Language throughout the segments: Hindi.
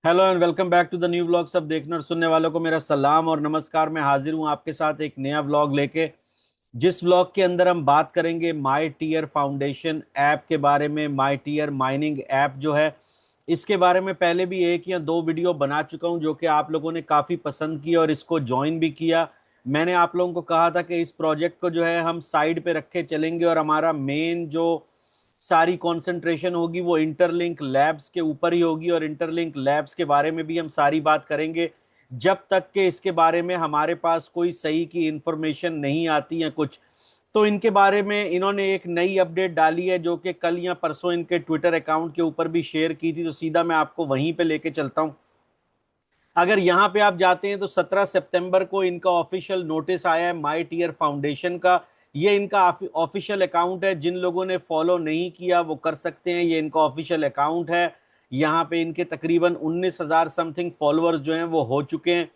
Hello and welcome back to the new vlog. सब देखने और सुनने वालों को मेरा सलाम और नमस्कार। मैं हाजिर हूं आपके साथ एक नया व्लॉग लेके, जिस व्लॉग के अंदर हम बात करेंगे माई टीयर फाउंडेशन ऐप के बारे में। माई टीयर माइनिंग ऐप जो है, इसके बारे में पहले भी एक या दो वीडियो बना चुका हूं, जो कि आप लोगों ने काफ़ी पसंद की और इसको ज्वाइन भी किया। मैंने आप लोगों को कहा था कि इस प्रोजेक्ट को जो है हम साइड पे रखे चलेंगे और हमारा मेन जो सारी कंसंट्रेशन होगी वो इंटरलिंक लैब्स के ऊपर ही होगी, और इंटरलिंक लैब्स के बारे में भी हम सारी बात करेंगे जब तक कि इसके बारे में हमारे पास कोई सही की इंफॉर्मेशन नहीं आती है कुछ। तो इनके बारे में इन्होंने एक नई अपडेट डाली है, जो कि कल या परसों इनके ट्विटर अकाउंट के ऊपर भी शेयर की थी। तो सीधा मैं आपको वहीं पे लेके चलता हूं। अगर यहाँ पे आप जाते हैं तो 17 सितंबर को इनका ऑफिशियल नोटिस आया है माई टीयर फाउंडेशन का। ये इनका ऑफिशियल अकाउंट है। जिन लोगों ने फॉलो नहीं किया वो कर सकते हैं, ये इनका ऑफिशियल अकाउंट है। यहाँ पे इनके तकरीबन 19,000 समथिंग फॉलोअर्स जो हैं वो हो चुके हैं।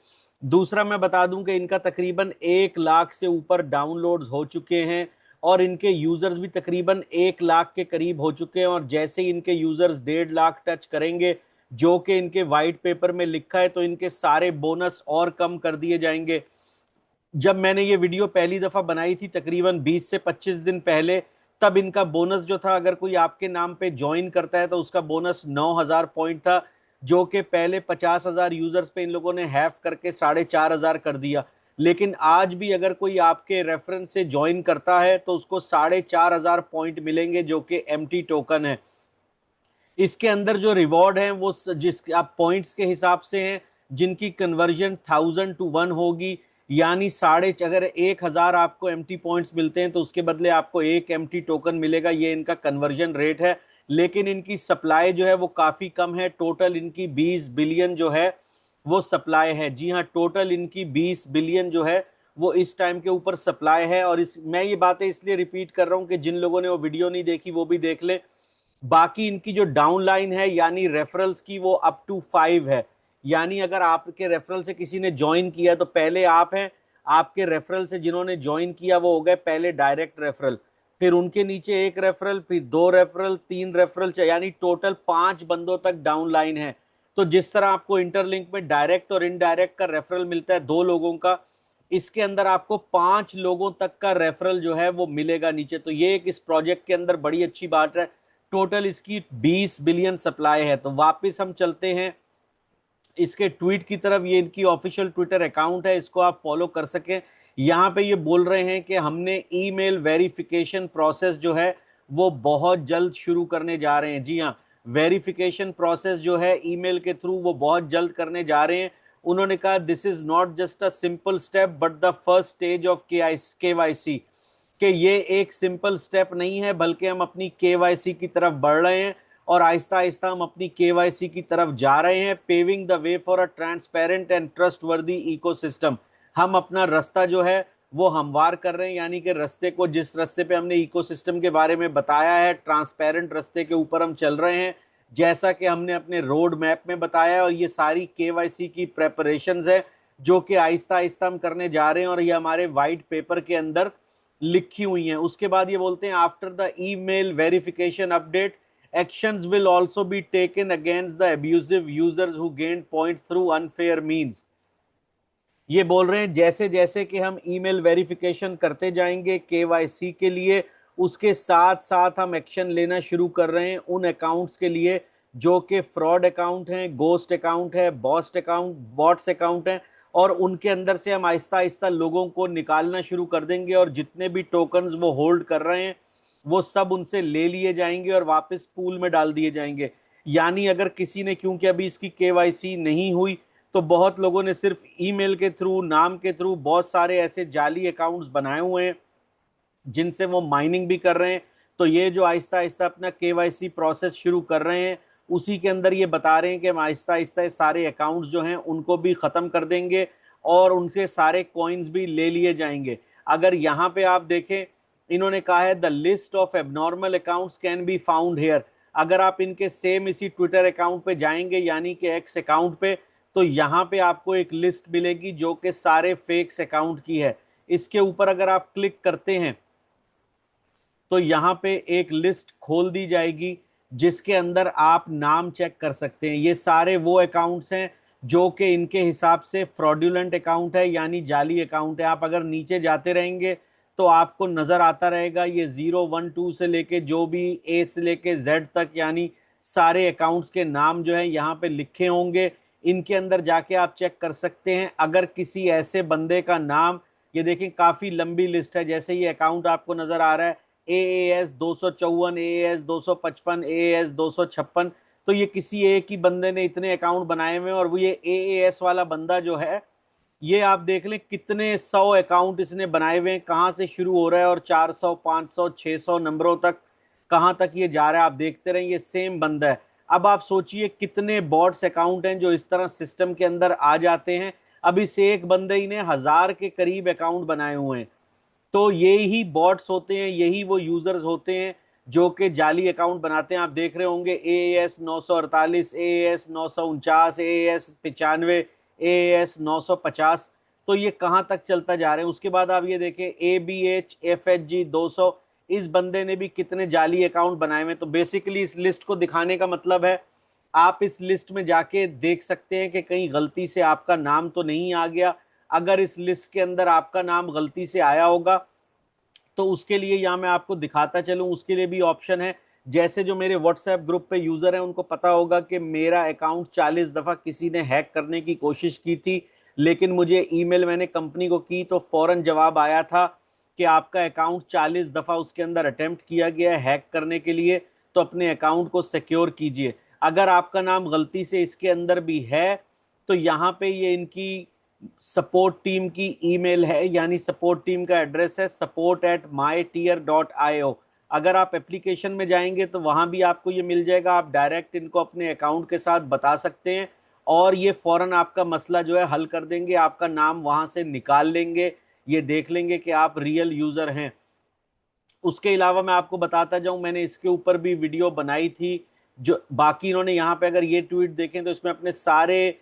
दूसरा मैं बता दूं कि इनका तकरीबन 1 लाख से ऊपर डाउनलोड्स हो चुके हैं, और इनके यूजर्स भी तकरीबन 1 लाख के करीब हो चुके हैं। और जैसे ही इनके यूजर्स 1.5 लाख टच करेंगे, जो कि इनके वाइट पेपर में लिखा है, तो इनके सारे बोनस और कम कर दिए जाएंगे। जब मैंने ये वीडियो पहली दफा बनाई थी तकरीबन 20 से 25 दिन पहले, तब इनका बोनस जो था, अगर कोई आपके नाम पे ज्वाइन करता है तो उसका बोनस 9,000 पॉइंट था, जो कि पहले 50,000 यूजर्स पे इन लोगों ने हैफ करके 4,500 कर दिया। लेकिन आज भी अगर कोई आपके रेफरेंस से ज्वाइन करता है तो उसको 4,500 पॉइंट मिलेंगे, जो कि एम्प्टी टोकन है। इसके अंदर जो रिवॉर्ड है वो जिस आप पॉइंट्स के हिसाब से हैं, जिनकी कन्वर्जन 1,000 to 1 होगी। यानी साढ़े अगर 1,000 आपको एम्प्टी पॉइंट्स मिलते हैं तो उसके बदले आपको एक एम्प्टी टोकन मिलेगा। ये इनका कन्वर्जन रेट है। लेकिन इनकी सप्लाई जो है वो काफ़ी कम है। टोटल इनकी 20 बिलियन जो है वो सप्लाई है। जी हाँ, टोटल इनकी 20 बिलियन जो है वो इस टाइम के ऊपर सप्लाई है। और इस मैं ये बातें इसलिए रिपीट कर रहा हूँ कि जिन लोगों ने वो वीडियो नहीं देखी वो भी देख ले। बाकी इनकी जो डाउन लाइन है यानी रेफरल्स की, वो अप टू 5 है। यानी अगर आपके रेफरल से किसी ने ज्वाइन किया तो पहले आप हैं, आपके रेफरल से जिन्होंने ज्वाइन किया वो हो गए पहले डायरेक्ट रेफरल, फिर उनके नीचे एक रेफरल, फिर दो रेफरल, तीन रेफरल, यानी टोटल 5 बंदों तक डाउन लाइन है। तो जिस तरह आपको इंटरलिंक में डायरेक्ट और इनडायरेक्ट का रेफरल मिलता है 2 लोगों का, इसके अंदर आपको 5 लोगों तक का रेफरल जो है वो मिलेगा नीचे। तो ये एक इस प्रोजेक्ट के अंदर बड़ी अच्छी बात है। टोटल इसकी 20 बिलियन सप्लाई है। तो वापस हम चलते हैं इसके ट्वीट की तरफ। ये इनकी ऑफिशियल ट्विटर अकाउंट है, इसको आप फॉलो कर सकें। यहाँ पे ये बोल रहे हैं कि हमने ईमेल वेरिफिकेशन प्रोसेस जो है वो बहुत जल्द शुरू करने जा रहे हैं। जी हाँ, वेरिफिकेशन प्रोसेस जो है ईमेल के थ्रू वो बहुत जल्द करने जा रहे हैं। उन्होंने कहा this is not just a simple step but the first stage of KYC, कि ये एक सिंपल स्टेप नहीं है बल्कि हम अपनी केवाईसी की तरफ बढ़ रहे हैं, और आहिस्ता आहिस्ता हम अपनी केवाईसी की तरफ जा रहे हैं। Paving the way for a transparent and trustworthy ecosystem. हम अपना रास्ता जो है वो हमवार कर रहे हैं, यानी कि रास्ते को, जिस रास्ते पे हमने इकोसिस्टम के बारे में बताया है, ट्रांसपेरेंट रास्ते के ऊपर हम चल रहे हैं, जैसा कि हमने अपने रोड मैप में बताया है। और ये सारी केवाईसी की प्रेपरेशंस है जो कि आहिस्ता आहिस्ता हम करने जा रहे हैं, और ये हमारे वाइट पेपर के अंदर लिखी हुई हैं। उसके बाद ये बोलते हैं after the email verification update, actions will also be taken against the abusive users who gain points through unfair means. ये बोल रहे हैं जैसे जैसे कि हम ईमेल वेरिफिकेशन करते जाएंगे केवाईसी के लिए, उसके साथ साथ हम एक्शन लेना शुरू कर रहे हैं उन अकाउंट्स के लिए जो कि फ्रॉड अकाउंट हैं, गोस्ट अकाउंट है, बॉस्ट अकाउंट, बॉट्स अकाउंट हैं। और उनके अंदर से हम आहिस्ता आहिस्ता लोगों को निकालना शुरू कर देंगे, और जितने भी टोकन्स वो होल्ड कर रहे हैं वो सब उनसे ले लिए जाएंगे और वापस पूल में डाल दिए जाएंगे। यानी अगर किसी ने, क्योंकि अभी इसकी केवाईसी नहीं हुई, तो बहुत लोगों ने सिर्फ ईमेल के थ्रू, नाम के थ्रू बहुत सारे ऐसे जाली अकाउंट्स बनाए हुए हैं जिनसे वो माइनिंग भी कर रहे हैं। तो ये जो आहिस्ता आहिस्ता अपना केवाईसी प्रोसेस शुरू कर रहे हैं, उसी के अंदर ये बता रहे हैं कि हम आहिस्ता आहिस्ता सारे अकाउंट्स जो हैं उनको भी ख़त्म कर देंगे और उनसे सारे कॉइन्स भी ले लिए जाएंगे। अगर यहाँ पे आप देखें, इन्होंने कहा है the list of abnormal accounts can be found here. अगर आप इनके सेम इसी ट्विटर अकाउंट पे जाएंगे, यानी कि एक्स अकाउंट पे, तो यहाँ पे आपको एक लिस्ट मिलेगी जो कि सारे फेक्स अकाउंट की है। इसके ऊपर अगर आप क्लिक करते हैं तो यहाँ पे एक लिस्ट खोल दी जाएगी जिसके अंदर आप नाम चेक कर सकते हैं। ये सारे वो अकाउंट्स हैं जो कि इनके हिसाब से फ्रॉड्यूलेंट अकाउंट है, यानी जाली अकाउंट है। आप अगर नीचे जाते रहेंगे तो आपको नजर आता रहेगा ये 012 से लेके जो भी ए से लेके जेड तक, यानी सारे अकाउंट्स के नाम जो है यहाँ पे लिखे होंगे। इनके अंदर जाके आप चेक कर सकते हैं। अगर किसी ऐसे बंदे का नाम, ये देखें काफी लंबी लिस्ट है, जैसे ये अकाउंट आपको नजर आ रहा है AAS 254, AAS 255, AAS 256, तो ये किसी एक ही बंदे ने इतने अकाउंट बनाए हुए हैं। और वो ये AAS वाला बंदा जो है, ये आप देख लें कितने 100 अकाउंट इसने बनाए हुए हैं, कहाँ से शुरू हो रहा है और 400 500 600 नंबरों तक कहाँ तक ये जा रहा है। आप देखते रहें, ये सेम बंदा है। अब आप सोचिए कितने बॉट्स अकाउंट हैं जो इस तरह सिस्टम के अंदर आ जाते हैं। अब इस एक बंदे ही ने 1000 के करीब अकाउंट बनाए हुए हैं। तो ये ही बॉट्स होते हैं, यही वो यूजर्स होते हैं जो कि जाली अकाउंट बनाते हैं। आप देख रहे होंगे AAS 948, AAS 949, AAS 95, AAS 950। तो ये कहाँ तक चलता जा रहे हैं। उसके बाद आप ये देखें ABHFHG 200, इस बंदे ने भी कितने जाली अकाउंट बनाए हुए हैं। तो बेसिकली इस लिस्ट को दिखाने का मतलब है, आप इस लिस्ट में जाके देख सकते हैं कि कहीं गलती से आपका नाम तो नहीं आ गया। अगर इस लिस्ट के अंदर आपका नाम गलती से आया होगा तो उसके लिए यहाँ मैं आपको दिखाता चलूँ, उसके लिए भी ऑप्शन है। जैसे जो मेरे व्हाट्सएप ग्रुप पे यूजर हैं उनको पता होगा कि मेरा अकाउंट 40 दफा किसी ने हैक करने की कोशिश की थी, लेकिन मुझे ईमेल मैंने कंपनी को की तो फौरन जवाब आया था कि आपका अकाउंट 40 दफा उसके अंदर अटेम्प्ट किया गया है हैक करने के लिए, तो अपने अकाउंट को सिक्योर कीजिए। अगर आपका नाम गलती से इसके अंदर भी है तो यहाँ पे ये इनकी सपोर्ट टीम की ईमेल है, यानी सपोर्ट टीम का एड्रेस है support@mytier.io। अगर आप एप्लीकेशन में जाएंगे तो वहां भी आपको ये मिल जाएगा। आप डायरेक्ट इनको अपने अकाउंट के साथ बता सकते हैं और ये फौरन आपका मसला जो है हल कर देंगे, आपका नाम वहां से निकाल लेंगे, ये देख लेंगे कि आप रियल यूजर हैं। उसके अलावा मैं आपको बताता जाऊं, मैंने इसके ऊपर भी वीडियो बनाई थी। जो बाकी इन्होंने यहाँ पे अगर ये ट्वीट देखें तो इसमें अपने सारे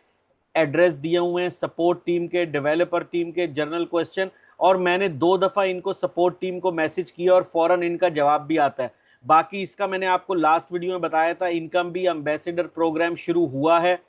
एड्रेस दिए हुए हैं, सपोर्ट टीम के, डेवलपर टीम के, जर्नल क्वेश्चन। और मैंने 2 दफा इनको सपोर्ट टीम को मैसेज किया और फौरन इनका जवाब भी आता है। बाकी इसका मैंने आपको लास्ट वीडियो में बताया था, इनकम भी एम्बेसडर प्रोग्राम शुरू हुआ है,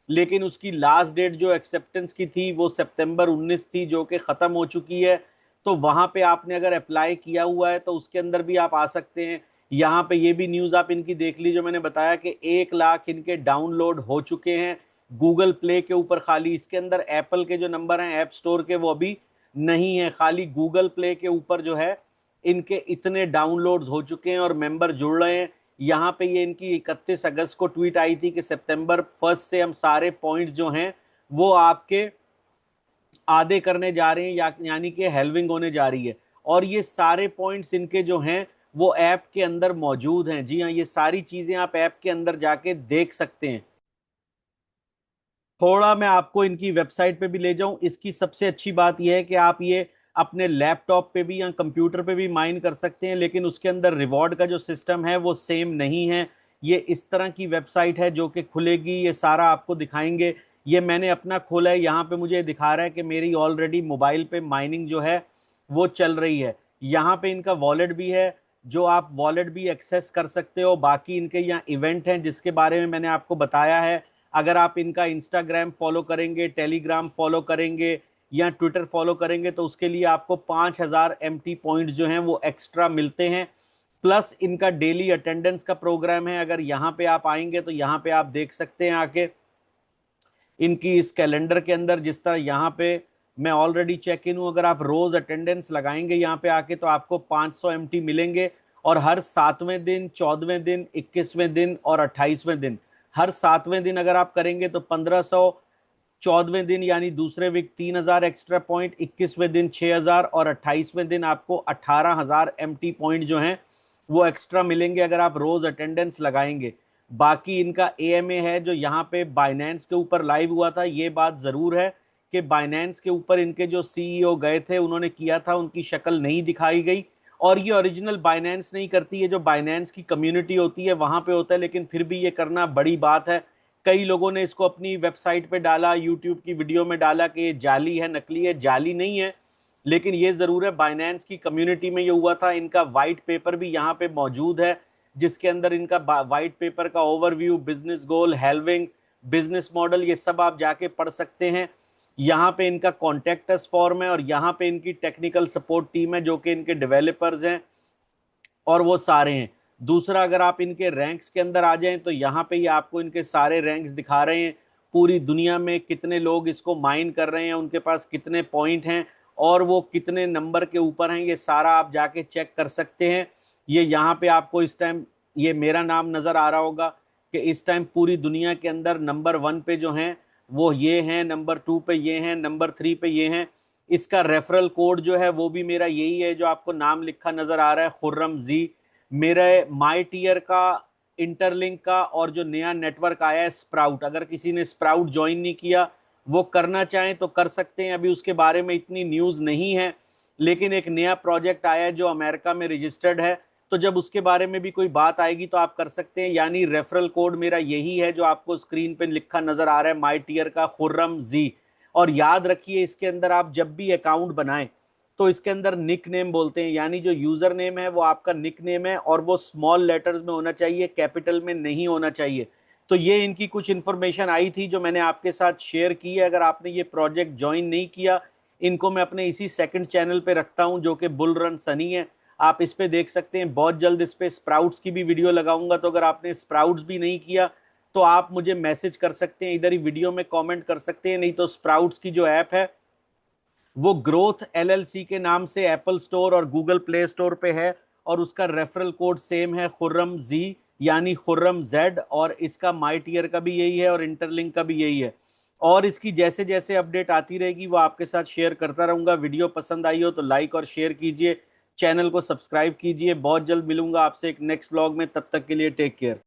लेकिन उसकी लास्ट डेट जो एक्सेप्टेंस की थी वो सितंबर 19 थी, जो कि ख़त्म हो चुकी है। तो वहाँ पे आपने अगर अप्लाई किया हुआ है तो उसके अंदर भी आप आ सकते हैं। यहाँ पे ये भी न्यूज़ आप इनकी देख लीजिए, मैंने बताया कि 1 लाख इनके डाउनलोड हो चुके हैं गूगल प्ले के ऊपर। खाली इसके अंदर एप्पल के जो नंबर हैं ऐप स्टोर के वो अभी नहीं है, खाली गूगल प्ले के ऊपर जो है इनके इतने डाउनलोड्स हो चुके हैं और मेंबर जुड़ रहे हैं। यहाँ पे ये इनकी 31 अगस्त को ट्वीट आई थी कि सितंबर 1 से हम सारे पॉइंट्स जो हैं वो आपके आधे करने जा रहे हैं, यानी कि हेल्विंग होने जा रही है। और ये सारे पॉइंट्स इनके जो हैं वो ऐप के अंदर मौजूद हैं। जी हाँ, ये सारी चीज़ें आप ऐप के अंदर जाके देख सकते हैं। थोड़ा मैं आपको इनकी वेबसाइट पे भी ले जाऊं। इसकी सबसे अच्छी बात यह है कि आप ये अपने लैपटॉप पे भी या कंप्यूटर पे भी माइन कर सकते हैं, लेकिन उसके अंदर रिवॉर्ड का जो सिस्टम है वो सेम नहीं है। ये इस तरह की वेबसाइट है जो कि खुलेगी, ये सारा आपको दिखाएंगे। ये मैंने अपना खोला है, यहाँ पे मुझे दिखा रहा है कि मेरी ऑलरेडी मोबाइल पे माइनिंग जो है वो चल रही है। यहाँ पे इनका वॉलेट भी है, जो आप वॉलेट भी एक्सेस कर सकते हो। बाकी इनके यहाँ इवेंट हैं जिसके बारे में मैंने आपको बताया है। अगर आप इनका इंस्टाग्राम फॉलो करेंगे, टेलीग्राम फॉलो करेंगे या ट्विटर फॉलो करेंगे तो उसके लिए आपको 5000 MT पॉइंट जो हैं वो एक्स्ट्रा मिलते हैं। प्लस इनका डेली अटेंडेंस का प्रोग्राम है। अगर यहाँ पे आप आएंगे तो यहाँ पे आप देख सकते हैं आके इनकी इस कैलेंडर के अंदर, जिस तरह यहाँ पे मैं ऑलरेडी चेक इन हूँ। अगर आप रोज अटेंडेंस लगाएंगे यहाँ पे आके तो आपको 500 MT मिलेंगे। और हर 7वें दिन, 14वें दिन, 21वें दिन और 28वें दिन, हर 7वें दिन अगर आप करेंगे तो 1500, 14वें दिन यानी दूसरे वीक 3000 एक्स्ट्रा पॉइंट, 21वें दिन 6000 और 28वें दिन आपको 18000 MT पॉइंट जो हैं वो एक्स्ट्रा मिलेंगे अगर आप रोज अटेंडेंस लगाएंगे। बाकी इनका AMA है जो यहाँ पे बाइनेंस के ऊपर लाइव हुआ था। ये बात ज़रूर है कि बाइनेंस के ऊपर इनके जो CEO गए थे उन्होंने किया था, उनकी शक्ल नहीं दिखाई गई। और ये ओरिजिनल बाइनेंस नहीं करती है, जो बाइनेंस की कम्युनिटी होती है वहाँ पे होता है, लेकिन फिर भी ये करना बड़ी बात है। कई लोगों ने इसको अपनी वेबसाइट पे डाला, यूट्यूब की वीडियो में डाला कि ये जाली है, नकली है। जाली नहीं है, लेकिन ये ज़रूर है बाइनेंस की कम्युनिटी में ये हुआ था। इनका वाइट पेपर भी यहाँ पे मौजूद है जिसके अंदर इनका वाइट पेपर का overview, business goal, halving, business model, ये सब आप जाके पढ़ सकते हैं। यहाँ पे इनका कॉन्टेक्ट अस फॉर्म है और यहाँ पे इनकी टेक्निकल सपोर्ट टीम है जो कि इनके डेवलपर्स हैं और वो सारे हैं। दूसरा, अगर आप इनके रैंक्स के अंदर आ जाएं तो यहाँ पे ही आपको इनके सारे रैंक्स दिखा रहे हैं, पूरी दुनिया में कितने लोग इसको माइन कर रहे हैं, उनके पास कितने पॉइंट हैं और वो कितने नंबर के ऊपर हैं, ये सारा आप जाके चेक कर सकते हैं। ये यहाँ पे आपको इस टाइम ये मेरा नाम नज़र आ रहा होगा कि इस टाइम पूरी दुनिया के अंदर नंबर 1 पे जो हैं वो ये हैं, नंबर 2 पे ये हैं, नंबर 3 पे ये हैं। इसका रेफरल कोड जो है वो भी मेरा यही है जो आपको नाम लिखा नज़र आ रहा है, खुर्रम जी। मेरे माई टीयर का, इंटरलिंक का और जो नया नेटवर्क आया है स्प्राउट, अगर किसी ने स्प्राउट ज्वाइन नहीं किया, वो करना चाहें तो कर सकते हैं। अभी उसके बारे में इतनी न्यूज़ नहीं है, लेकिन एक नया प्रोजेक्ट आया है जो अमेरिका में रजिस्टर्ड है, तो जब उसके बारे में भी कोई बात आएगी तो आप कर सकते हैं। यानी रेफरल कोड मेरा यही है जो आपको स्क्रीन पे लिखा नजर आ रहा है, माई टीयर का खुर्रम जी। और याद रखिए, इसके अंदर आप जब भी अकाउंट बनाएं तो इसके अंदर निक नेम बोलते हैं, यानी जो यूजर नेम है वो आपका निक नेम है और वो स्मॉल लेटर्स में होना चाहिए, कैपिटल में नहीं होना चाहिए। तो ये इनकी कुछ इन्फॉर्मेशन आई थी जो मैंने आपके साथ शेयर की है। अगर आपने ये प्रोजेक्ट ज्वाइन नहीं किया, इनको मैं अपने इसी सेकंड चैनल पे रखता हूं जो कि बुल रन सनी है, आप इस पे देख सकते हैं। बहुत जल्द इस पे स्प्राउट्स की भी वीडियो लगाऊंगा, तो अगर आपने स्प्राउट्स भी नहीं किया तो आप मुझे मैसेज कर सकते हैं, इधर ही वीडियो में कमेंट कर सकते हैं। नहीं तो स्प्राउट्स की जो ऐप है वो ग्रोथ एलएलसी के नाम से एप्पल स्टोर और गूगल प्ले स्टोर पे है और उसका रेफरल कोड सेम है, खुर्रम जी, यानी खुर्रम जेड। और इसका माई टीयर का भी यही है और इंटरलिंक का भी यही है। और इसकी जैसे जैसे अपडेट आती रहेगी वो आपके साथ शेयर करता रहूंगा। वीडियो पसंद आई हो तो लाइक और शेयर कीजिए, चैनल को सब्सक्राइब कीजिए। बहुत जल्द मिलूंगा आपसे एक नेक्स्ट ब्लॉग में, तब तक के लिए टेक केयर।